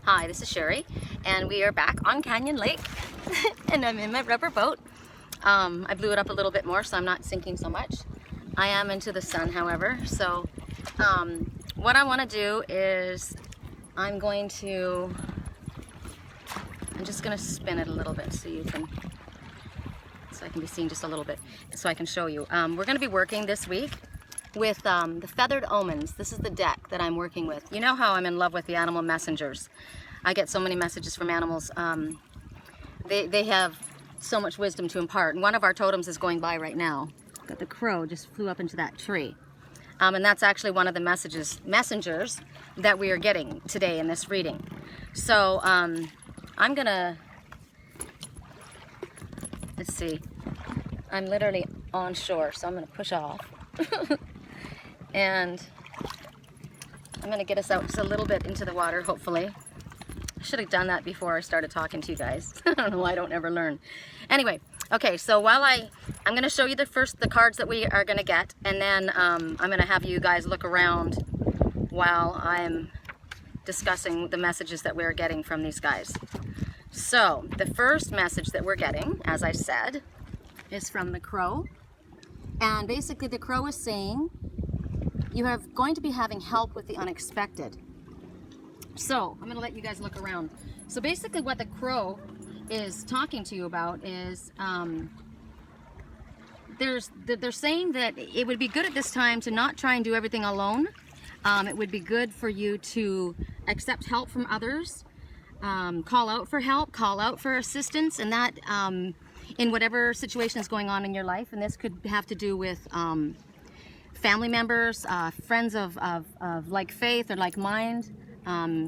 Hi, this is Sherry, and we are back on Canyon Lake, and I'm in my rubber boat. I blew it up a little bit more, so I'm not sinking so much. I am into the sun, however, so what I want to do is I'm just going to spin it a little bit so I can be seen just a little bit, so I can show you. We're going to be working this week with the feathered omens. This is the deck that I'm working with. You know how I'm in love with the animal messengers. I get so many messages from animals. They have so much wisdom to impart. And one of our totems is going by right now. But the crow just flew up into that tree. And that's actually one of the messengers that we are getting today in this reading. So I'm gonna, let's see, I'm literally on shore, so I'm gonna push off. And I'm going to get us out just a little bit into the water, hopefully. I should have done that before I started talking to you guys. I don't know why I don't ever learn. Anyway, okay, so while I'm going to show you the cards that we are going to get, and then I'm going to have you guys look around while I'm discussing the messages that we're getting from these guys. So, the first message that we're getting, as I said, is from the crow. And basically the crow is saying, you are going to be having help with the unexpected. So I'm going to let you guys look around. So basically what the crow is talking to you about is they're saying that it would be good at this time to not try and do everything alone. It would be good for you to accept help from others, call out for help, call out for assistance, and that in whatever situation is going on in your life. And this could have to do with family members, friends of like faith or like mind,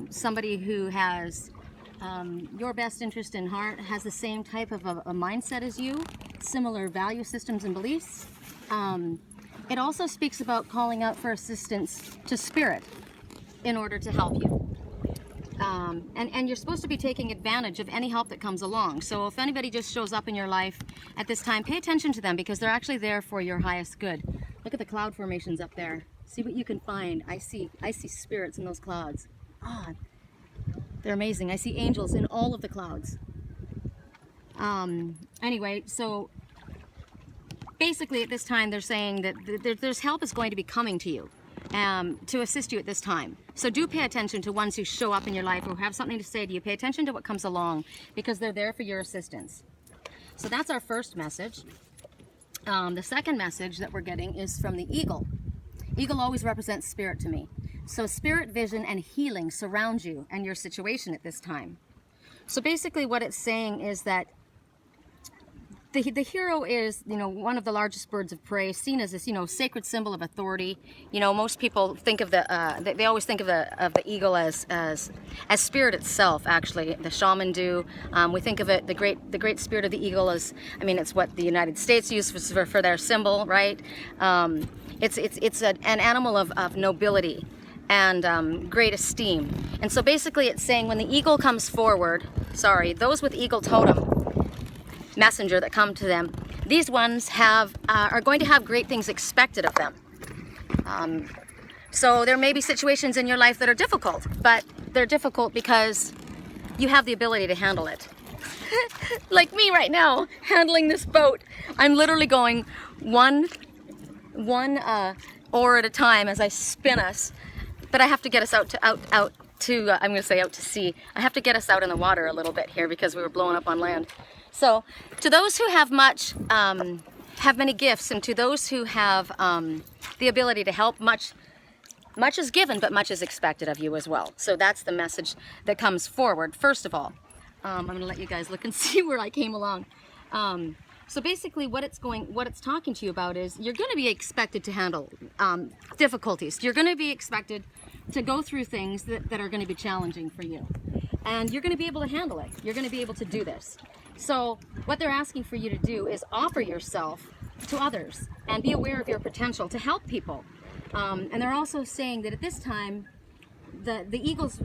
somebody who has your best interest in heart, has the same type of a mindset as you, similar value systems and beliefs. It also speaks about calling out for assistance to spirit in order to help you. And you're supposed to be taking advantage of any help that comes along. So if anybody just shows up in your life at this time, pay attention to them because they're actually there for your highest good. Look at the cloud formations up there. See what you can find. I see spirits in those clouds. Ah, they're amazing. I see angels in all of the clouds. Anyway, so basically at this time they're saying that there's help is going to be coming to you to assist you at this time. So do pay attention to ones who show up in your life or have something to say to you. Pay attention to what comes along because they're there for your assistance. So that's our first message. The second message that we're getting is from the eagle. Eagle always represents spirit to me. So spirit, vision, and healing surround you and your situation at this time. So basically what it's saying is that the hero is, one of the largest birds of prey, seen as this, sacred symbol of authority. Most people think of they always think of the eagle as spirit itself. Actually, the shaman do. We think of it, the great spirit of the eagle as, it's what the United States use for their symbol, right? It's an animal of nobility and great esteem. And so basically, it's saying when the eagle comes forward, those with eagle totem messenger that come to them, these ones are going to have great things expected of them. So there may be situations in your life that are difficult, but they're difficult because you have the ability to handle it. Like me right now, handling this boat. I'm literally going one oar at a time as I spin us, but I have to get us out to I'm going to say out to sea. I have to get us out in the water a little bit here because we were blowing up on land. So, to those who have many gifts, and to those who have the ability to help, much is given, but much is expected of you as well. So that's the message that comes forward. First of all, I'm going to let you guys look and see where I came along. So basically, what it's talking to you about is you're going to be expected to handle difficulties. You're going to be expected to go through things that are going to be challenging for you, and you're going to be able to handle it. You're going to be able to do this. So what they're asking for you to do is offer yourself to others and be aware of your potential to help people. And they're also saying that at this time, the eagle's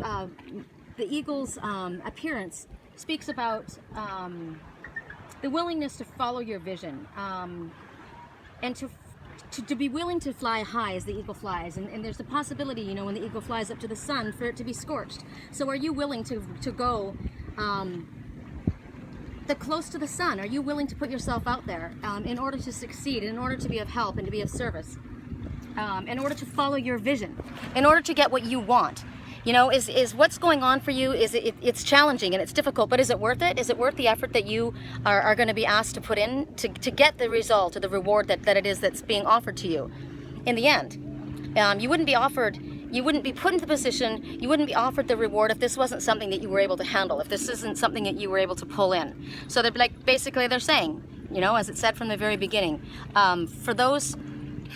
appearance speaks about the willingness to follow your vision and to be willing to fly high as the eagle flies, and there's the possibility, you know, when the eagle flies up to the sun, for it to be scorched. So are you willing to go the close to the sun? Are you willing to put yourself out there in order to succeed, in order to be of help and to be of service, in order to follow your vision, in order to get what you want? You know, is what's going on for you, it's challenging and it's difficult, but is it worth it? Is it worth the effort that you are going to be asked to put in to get the result or the reward that it is that's being offered to you? In the end, you wouldn't be put in the position, you wouldn't be offered the reward if this wasn't something that you were able to handle, if this isn't something that you were able to pull in. So they're like, basically they're saying, you know, as it said from the very beginning, for those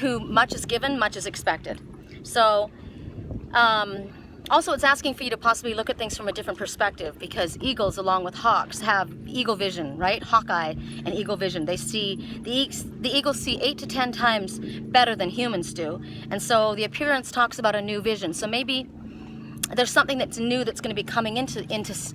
who much is given, much is expected. So, also, it's asking for you to possibly look at things from a different perspective, because eagles, along with hawks, have eagle vision, right? Hawkeye and eagle vision. They see, the eagles see 8 to 10 times better than humans do. And so the appearance talks about a new vision. So maybe there's something that's new that's going to be coming into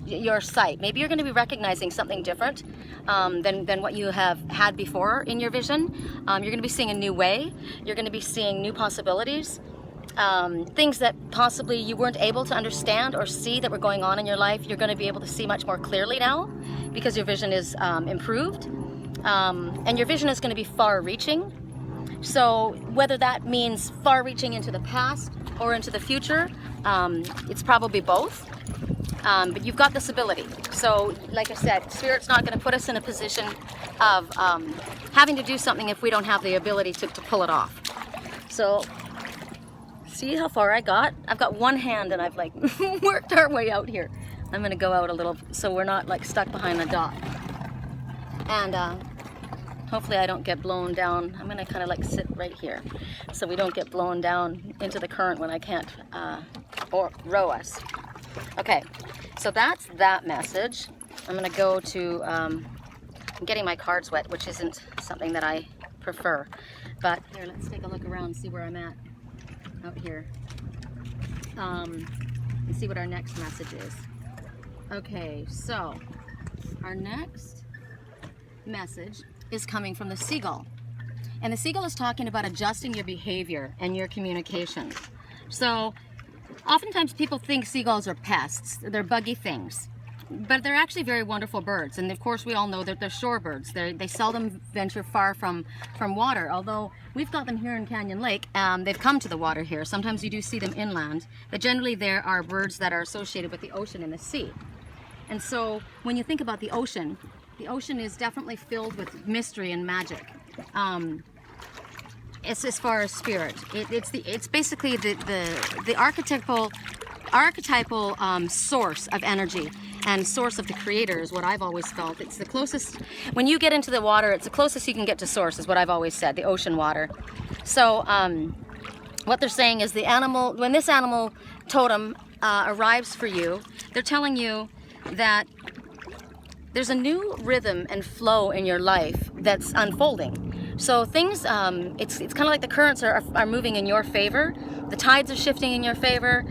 your sight. Maybe you're going to be recognizing something different than what you have had before in your vision. You're going to be seeing a new way. You're going to be seeing new possibilities. Things that possibly you weren't able to understand or see that were going on in your life, you're going to be able to see much more clearly now, because your vision is improved, and your vision is going to be far-reaching. So whether that means far-reaching into the past or into the future, it's probably both, but you've got this ability. So like I said, Spirit's not going to put us in a position of having to do something if we don't have the ability to pull it off. So see how far I got? I've got one hand and I've like worked our way out here. I'm gonna go out a little so we're not like stuck behind the dock. And hopefully I don't get blown down. I'm gonna kind of like sit right here so we don't get blown down into the current when I can't or row us. Okay, so that's that message. I'm gonna go to, I'm getting my cards wet, which isn't something that I prefer. But here, let's take a look around and see where I'm at out here, and see what our next message is. Okay, so our next message is coming from the Seagull, and the Seagull is talking about adjusting your behavior and your communication. So oftentimes people think seagulls are pests, they're buggy things, but they're actually very wonderful birds. And of course we all know that they're shorebirds. They seldom venture far from water, although we've got them here in Canyon Lake. They've come to the water here. Sometimes you do see them inland, but generally there are birds that are associated with the ocean and the sea. And so when you think about the ocean is definitely filled with mystery and magic. It's as far as spirit. It's basically the archetypal source of energy and source of the creator is what I've always felt. It's the closest, when you get into the water, it's the closest you can get to source, is what I've always said, the ocean water. So what they're saying is the animal, when this animal totem arrives for you, they're telling you that there's a new rhythm and flow in your life that's unfolding. So things, it's kind of like the currents are moving in your favor. The tides are shifting in your favor.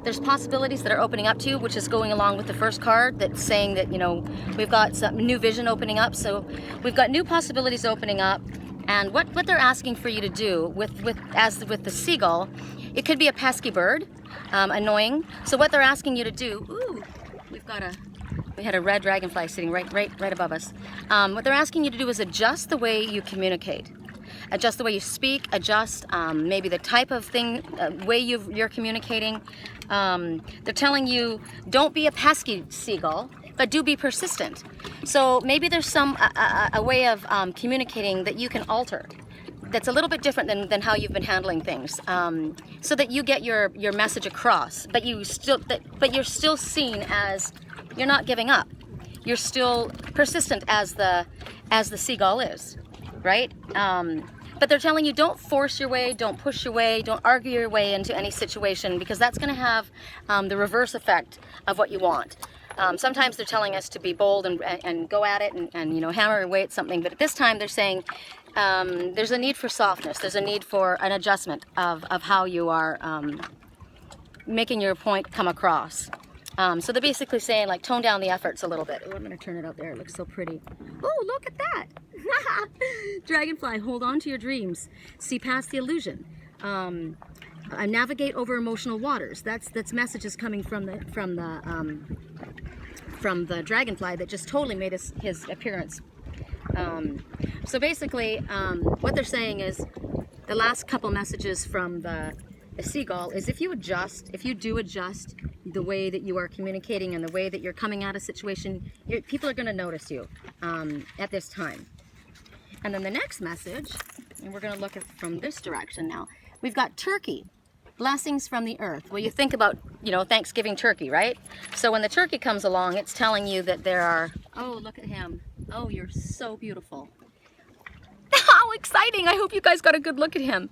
There's possibilities that are opening up to you, which is going along with the first card that's saying that, you know, we've got some new vision opening up. So we've got new possibilities opening up. And what they're asking for you to do with the seagull, it could be a pesky bird, annoying. So what they're asking you to do, we had a red dragonfly sitting right above us. What they're asking you to do is adjust the way you communicate. Adjust the way you speak, adjust maybe the type of thing, way you're communicating. They're telling you, don't be a pesky seagull, but do be persistent. So maybe there's a way of communicating that you can alter that's a little bit different than how you've been handling things, so that you get your message across, but you're still seen as you're not giving up. You're still persistent as the seagull is, right? But they're telling you, don't force your way, don't push your way, don't argue your way into any situation, because that's going to have the reverse effect of what you want. Sometimes they're telling us to be bold and go at it and you know, hammer away at something, but at this time they're saying there's a need for softness, there's a need for an adjustment of how you are making your point come across. So they're basically saying, like, tone down the efforts a little bit. Oh, I'm going to turn it out there. It looks so pretty. Oh, look at that. Dragonfly, hold on to your dreams. See past the illusion. Navigate over emotional waters. That's messages coming from the dragonfly that just totally made his appearance. So basically, what they're saying is, the last couple messages from the seagull is, if you do adjust the way that you are communicating and the way that you're coming at a situation, people are going to notice you at this time. And then the next message, and we're going to look at from this direction now, we've got turkey, blessings from the earth. Well, you think about, Thanksgiving turkey, right? So when the turkey comes along, it's telling you that there are, oh, look at him. Oh, you're so beautiful. How exciting. I hope you guys got a good look at him.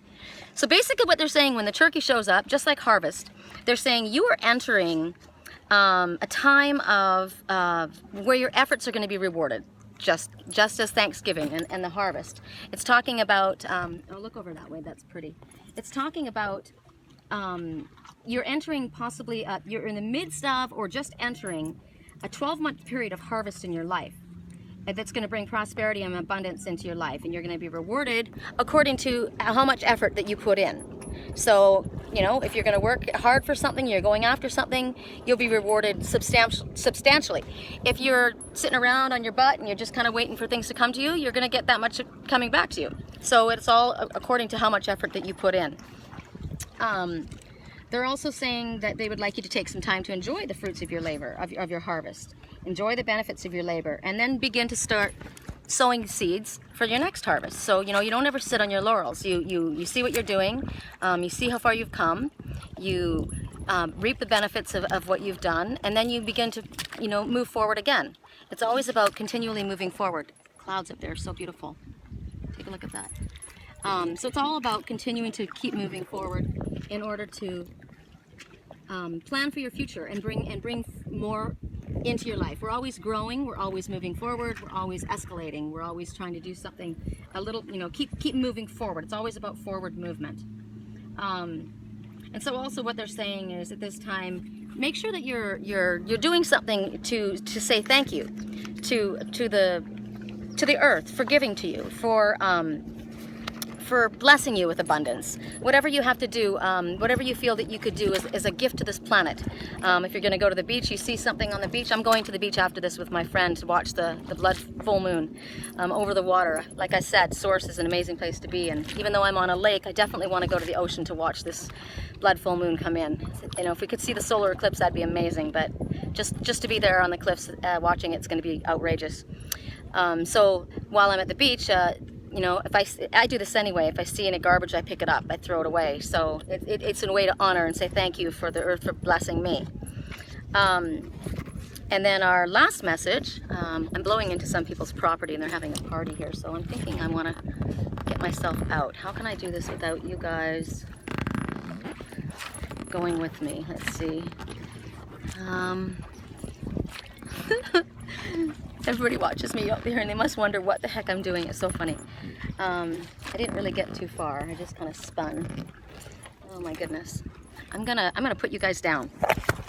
So basically what they're saying, when the turkey shows up, just like harvest, they're saying you are entering a time of where your efforts are going to be rewarded, just as Thanksgiving and the harvest. It's talking about, oh, look over that way, that's pretty. It's talking about you're entering possibly, you're in the midst of or just entering a 12-month period of harvest in your life. That's going to bring prosperity and abundance into your life, and you're going to be rewarded according to how much effort that you put in. So, if you're going to work hard for something, you're going after something, you'll be rewarded substantially. If you're sitting around on your butt and you're just kind of waiting for things to come to you, you're going to get that much coming back to you. So it's all according to how much effort that you put in. They're also saying that they would like you to take some time to enjoy the fruits of your labor, of your harvest. Enjoy the benefits of your labor, and then begin to start sowing seeds for your next harvest. So, you don't ever sit on your laurels. You see what you're doing, you see how far you've come, you reap the benefits of what you've done, and then you begin to, move forward again. It's always about continually moving forward. Clouds up there are so beautiful. Take a look at that. So it's all about continuing to keep moving forward in order to plan for your future and bring more into your life. We're always growing, we're always moving forward, we're always escalating, we're always trying to do something a little, keep moving forward. It's always about forward movement. And so also what they're saying is, at this time, make sure that you're doing something to say thank you to the earth for giving to you, for blessing you with abundance. Whatever you have to do, whatever you feel that you could do is a gift to this planet. If you're going to go to the beach, you see something on the beach. I'm going to the beach after this with my friend to watch the blood full moon over the water. Like I said, Source is an amazing place to be, and even though I'm on a lake, I definitely want to go to the ocean to watch this blood full moon come in. If we could see the solar eclipse, that'd be amazing, but just to be there on the cliffs watching it's going to be outrageous. So while I'm at the beach, if I do this anyway, if I see any garbage, I pick it up, I throw it away. So it's a way to honor and say thank you for the earth for blessing me. And then our last message, I'm blowing into some people's property and they're having a party here, so I'm thinking I want to get myself out. How can I do this without you guys going with me? Let's see. Everybody watches me out there and they must wonder what the heck I'm doing. It's so funny. I didn't really get too far. I just kind of spun. Oh my goodness. I'm gonna put you guys down.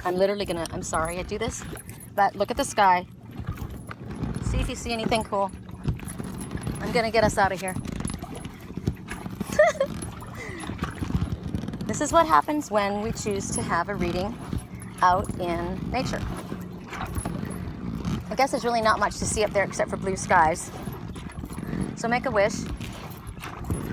I'm sorry I do this, but look at the sky. See if you see anything cool. I'm gonna get us out of here. This is what happens when we choose to have a reading out in nature. I guess there's really not much to see up there except for blue skies. So make a wish.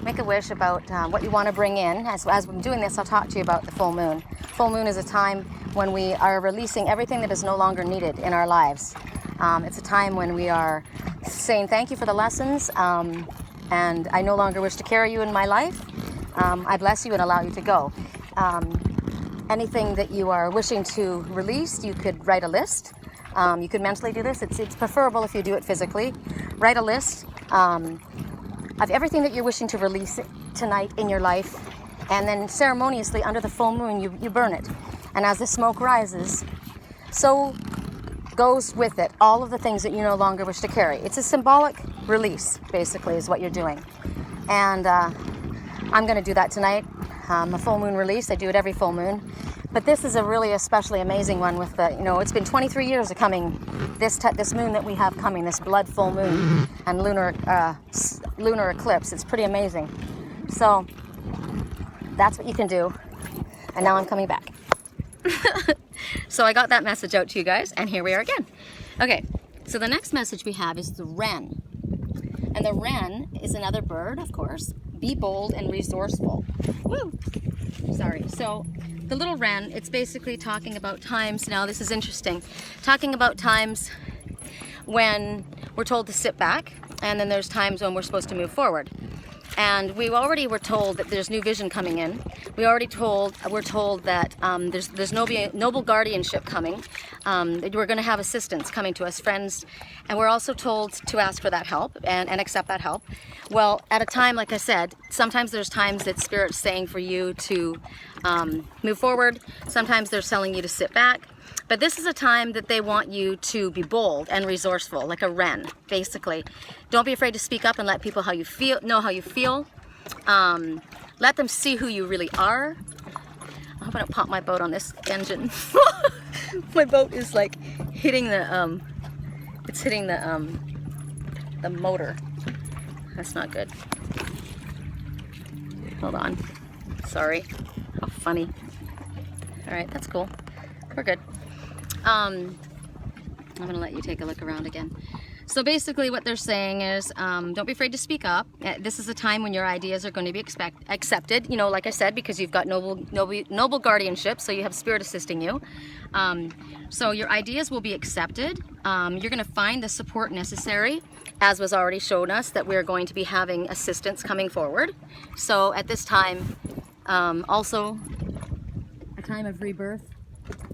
Make a wish about what you want to bring in. As I'm doing this, I'll talk to you about the full moon. Full moon is a time when we are releasing everything that is no longer needed in our lives. It's a time when we are saying thank you for the lessons, and I no longer wish to carry you in my life. I bless you and allow you to go. Anything that you are wishing to release, you could write a list. You could mentally do this. It's preferable if you do it physically. Write a list of everything that you're wishing to release tonight in your life, and then ceremoniously under the full moon you burn it. And as the smoke rises, so goes with it all of the things that you no longer wish to carry. It's a symbolic release, basically, is what you're doing. And I'm going to do that tonight, a full moon release. I do it every full moon. But this is a really especially amazing one with the, it's been 23 years of coming, this moon that we have coming, this blood full moon and lunar eclipse. It's pretty amazing. So that's what you can do. And now I'm coming back. So I got that message out to you guys, and here we are again. Okay, so the next message we have is the Wren. And the Wren is another bird, of course. Be bold and resourceful. Woo! Sorry. So the little Wren, it's basically talking about times, now this is interesting, talking about times when we're told to sit back, and then there's times when we're supposed to move forward. And we already were told that there's new vision coming in. We're told that there's noble guardianship coming. That we're going to have assistance coming to us, friends, and we're also told to ask for that help and accept that help. Well, at a time, like I said, sometimes there's times that Spirit's saying for you to move forward. Sometimes they're telling you to sit back. But this is a time that they want you to be bold and resourceful, like a Wren, basically. Don't be afraid to speak up and let people know how you feel. Let them see who you really are. I hope I don't pop my boat on this engine. My boat is like hitting the motor. That's not good. Hold on. Sorry. How funny. All right, that's cool. We're good. I'm gonna let you take a look around again. So basically what they're saying is, don't be afraid to speak up. This is a time when your ideas are going to be accepted, like I said, because you've got noble guardianship, so you have Spirit assisting you. So your ideas will be accepted. You're going to find the support necessary, as was already shown us, that we're going to be having assistance coming forward. So at this time, also a time of rebirth.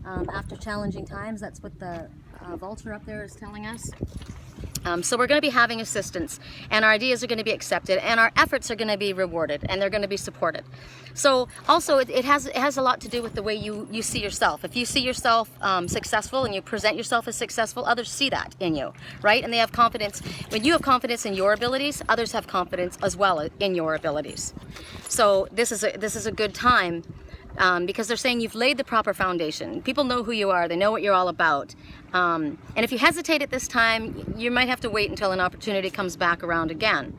After challenging times, that's what the vulture up there is telling us. So we're going to be having assistance, and our ideas are going to be accepted, and our efforts are going to be rewarded, and they're going to be supported. So also it has a lot to do with the way you see yourself. If you see yourself successful and you present yourself as successful, others see that in you, right? And they have confidence. When you have confidence in your abilities, others have confidence as well in your abilities. So this is a good time. Because they're saying you've laid the proper foundation. People know who you are, they know what you're all about. And if you hesitate at this time, you might have to wait until an opportunity comes back around again.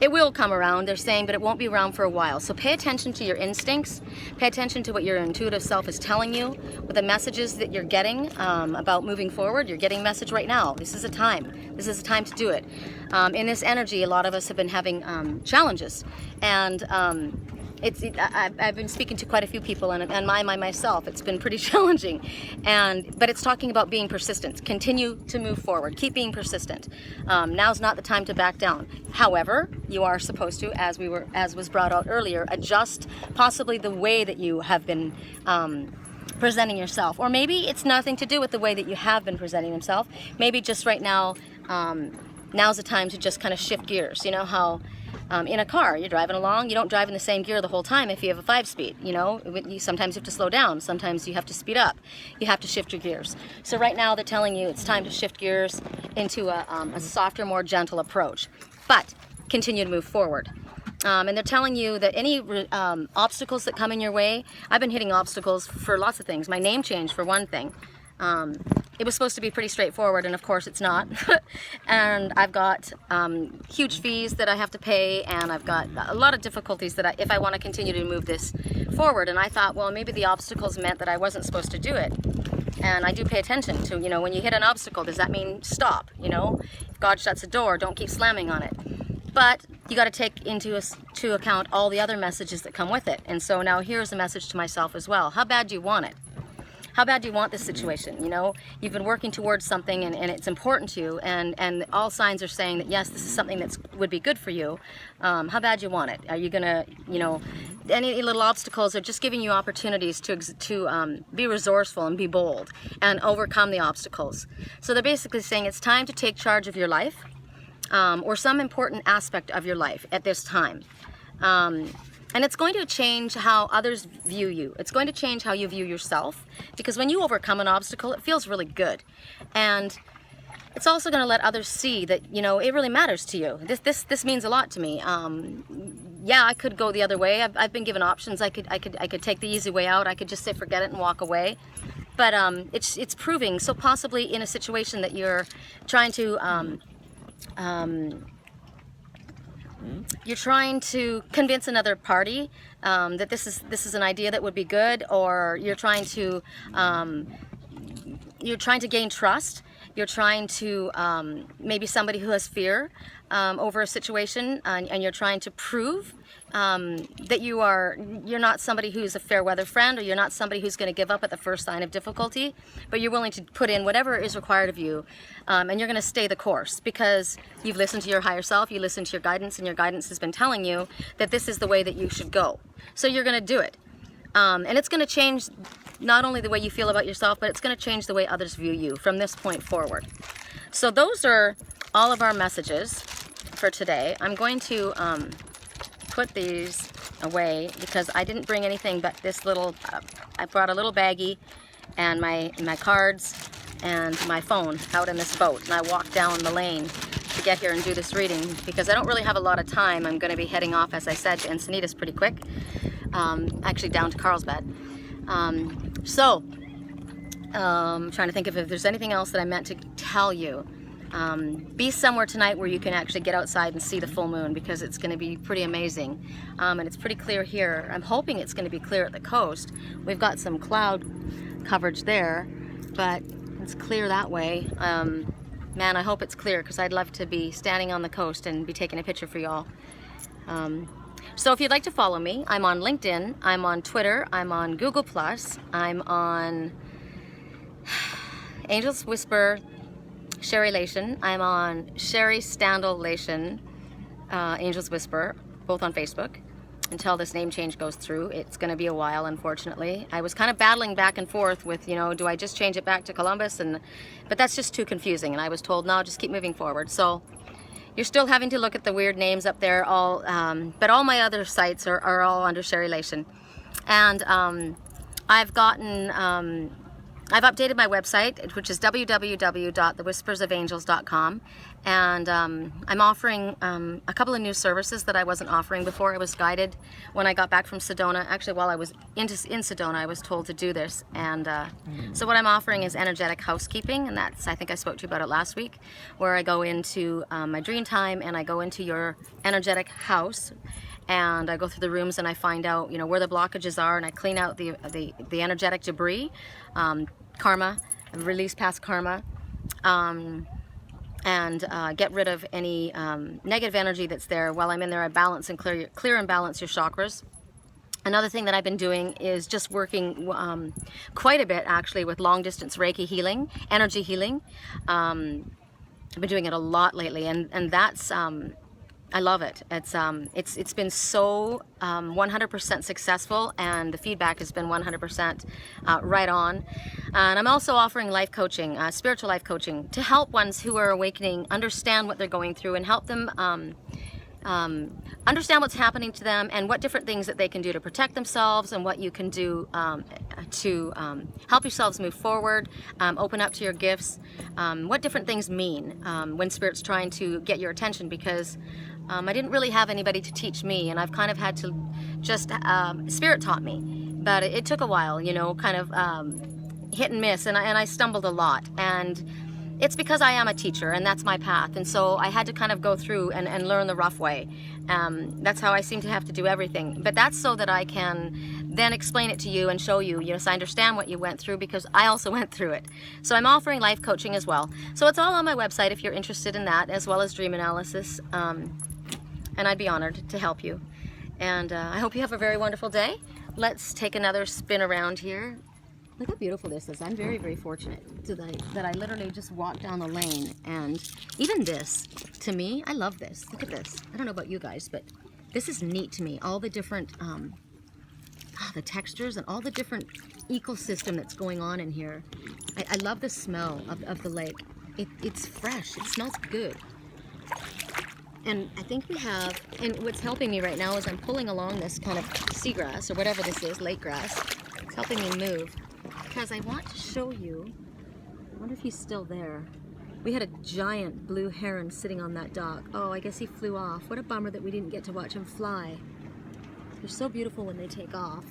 It will come around, they're saying, but it won't be around for a while. So pay attention to your instincts, pay attention to what your intuitive self is telling you, with the messages that you're getting about moving forward. You're getting a message right now. This is a time. This is a time to do it. In this energy, a lot of us have been having challenges. And I've been speaking to quite a few people, and myself, it's been pretty challenging. But it's talking about being persistent. Continue to move forward. Keep being persistent. Now's not the time to back down. However, you are supposed to, as was brought out earlier, adjust possibly the way that you have been presenting yourself. Or maybe it's nothing to do with the way that you have been presenting yourself. Maybe just right now, now's the time to just kind of shift gears. You know how in a car, you're driving along, you don't drive in the same gear the whole time if you have a 5-speed, you sometimes have to slow down, sometimes you have to speed up, you have to shift your gears. So right now they're telling you it's time to shift gears into a softer, more gentle approach, but continue to move forward. And they're telling you that any obstacles that come in your way, I've been hitting obstacles for lots of things. My name change, for one thing. It was supposed to be pretty straightforward, and of course it's not. And I've got huge fees that I have to pay, and I've got a lot of difficulties that if I want to continue to move this forward. And I thought, well, maybe the obstacles meant that I wasn't supposed to do it. And I do pay attention to, when you hit an obstacle, does that mean stop? If God shuts a door, don't keep slamming on it. But you got to take into account all the other messages that come with it. And so now here's a message to myself as well. How bad do you want it? How bad do you want this situation? You've been working towards something, and it's important to you, and all signs are saying that yes, this is something that would be good for you. How bad do you want it? Are you gonna, any little obstacles are just giving you opportunities to be resourceful and be bold and overcome the obstacles. So they're basically saying it's time to take charge of your life, or some important aspect of your life at this time. And it's going to change how others view you. It's going to change how you view yourself, because when you overcome an obstacle, it feels really good. And it's also going to let others see that, it really matters to you. This means a lot to me. yeah, I could go the other way. I've been given options. I could take the easy way out. I could just say forget it and walk away. But it's proving, so possibly in a situation that you're trying to convince another party that this is an idea that would be good, or you're trying to gain trust. You're trying to maybe somebody who has fear over a situation, and you're trying to prove that you're not somebody who's a fair weather friend, or you're not somebody who's going to give up at the first sign of difficulty, but you're willing to put in whatever is required of you, and you're going to stay the course because you've listened to your higher self, you listened to your guidance, and your guidance has been telling you that this is the way that you should go. So you're going to do it. And it's going to change not only the way you feel about yourself, but it's going to change the way others view you from this point forward. So those are all of our messages for today. I'm going to put these away because I didn't bring anything but this little, I brought a little baggie and my cards and my phone out in this boat. And I walked down the lane to get here and do this reading because I don't really have a lot of time. I'm going to be heading off, as I said, to Encinitas pretty quick. Actually down to Carlsbad. I'm trying to think if there's anything else that I meant to tell you. Be somewhere tonight where you can actually get outside and see the full moon because it's going to be pretty amazing. And it's pretty clear here. I'm hoping it's going to be clear at the coast. We've got some cloud coverage there, but it's clear that way. Man, I hope it's clear because I'd love to be standing on the coast and be taking a picture for y'all. So if you'd like to follow me, I'm on LinkedIn, I'm on Twitter, I'm on Google+, I'm on Angels Whisper, Sherry Lation, I'm on Sherry Standel Lation, Angels Whisper, both on Facebook. Until this name change goes through, it's going to be a while, unfortunately. I was kind of battling back and forth with, do I just change it back to Columbus? But that's just too confusing, and I was told, no, just keep moving forward. So you're still having to look at the weird names up there, but all my other sites are all under Sherry Lation. And I've updated my website, which is www.thewhispersofangels.com, and I'm offering a couple of new services that I wasn't offering before. I was guided when I got back from Sedona. Actually, while I was in Sedona, I was told to do this, and so what I'm offering is energetic housekeeping, and that's, I think I spoke to you about it last week, where I go into my dream time and I go into your energetic house, and I go through the rooms and I find out, where the blockages are, and I clean out the energetic debris, karma, release past karma, and get rid of any negative energy that's there. While I'm in there, I balance and clear and balance your chakras. Another thing that I've been doing is just working quite a bit, actually, with long-distance Reiki healing, energy healing. I've been doing it a lot lately, and that's I love it. It's been so 100% successful, and the feedback has been 100% right on. And I'm also offering life coaching, spiritual life coaching, to help ones who are awakening understand what they're going through and help them understand what's happening to them and what different things that they can do to protect themselves, and what you can do to help yourselves move forward, open up to your gifts, what different things mean when Spirit's trying to get your attention, because I didn't really have anybody to teach me, and I've kind of had to just, Spirit taught me, but it took a while, kind of hit and miss, and I stumbled a lot, and it's because I am a teacher, and that's my path, and so I had to kind of go through and learn the rough way. That's how I seem to have to do everything, but that's so that I can then explain it to you and show you, yes, I understand what you went through because I also went through it. So I'm offering life coaching as well. So it's all on my website if you're interested in that, as well as dream analysis, and I'd be honored to help you. And I hope you have a very wonderful day. Let's take another spin around here. Look how beautiful this is. I'm very, very fortunate that I literally just walked down the lane. And even this, to me, I love this. Look at this. I don't know about you guys, but this is neat to me. All the different, the textures and all the different ecosystem that's going on in here. I love the smell of the lake. It's fresh. It smells good. And I think we have, and what's helping me right now is I'm pulling along this kind of seagrass, or whatever this is, lake grass. It's helping me move. Because I want to show you, I wonder if he's still there. We had a giant blue heron sitting on that dock. Oh, I guess he flew off. What a bummer that we didn't get to watch him fly. They're so beautiful when they take off.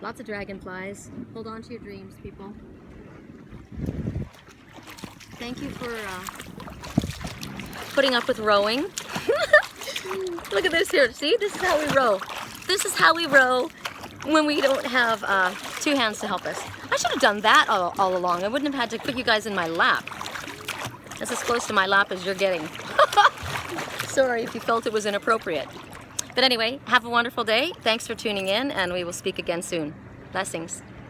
Lots of dragonflies. Hold on to your dreams, people. Thank you for putting up with rowing. Look at this here. See, this is how we row. This is how we row when we don't have two hands to help us. I should have done that all along. I wouldn't have had to put you guys in my lap. That's as close to my lap as you're getting. Sorry if you felt it was inappropriate. But anyway, have a wonderful day. Thanks for tuning in, and we will speak again soon. Blessings.